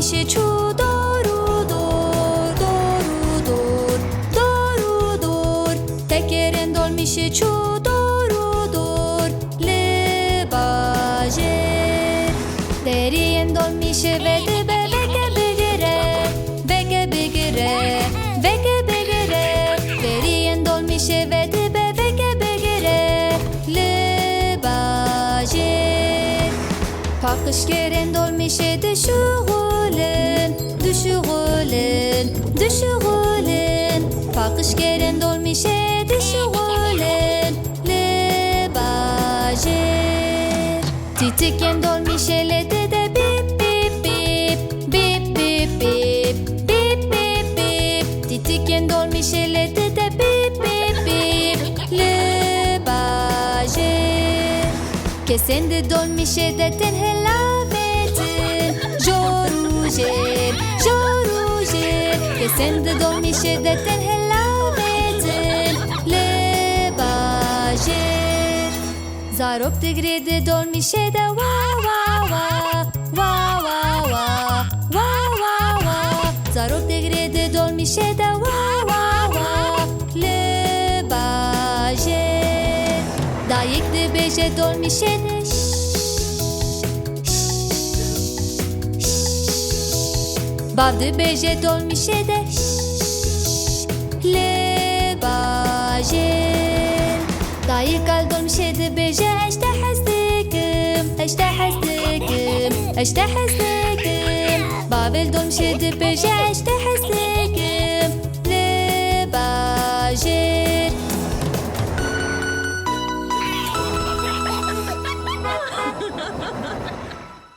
میشه چو دارو دور دارو دور دارو دور تکرین دل میشه چو دارو دور لباجر درین دل میشه وده بگه بگره بگه بگره بگه بگره درین دل میشه وده بگه بگره لباجر پاکش کرن دل میشه düşüğülün düşüğülün düşüğülün پاکش کرن دل میشه düşüğülün لباجر تیتکن دل میشه لده ده بیپ بیپ بیپ بیپ بیپ بیپ بیپ بیپ بیپ تیتکن دل میشه لده ده بیپ بیپ بیپ لباجر کسند دل میشه ده تن helavetin jorujer jorujer کسند دل میشه ده تن helavetin lebajer zarok degrede dol میشه ده وا وا وا وا وا وا وا وا وا zarok degrede dol میشه ده وا وا وا lebajer dayık de beje dol میشه ده Bavdı beje dol میشه ده lebajer dayık al dol میشه ده beje اشته حزدكم اشته حزدكم اشته حزدكم بابل دل میشه ده beje اشته حزدكم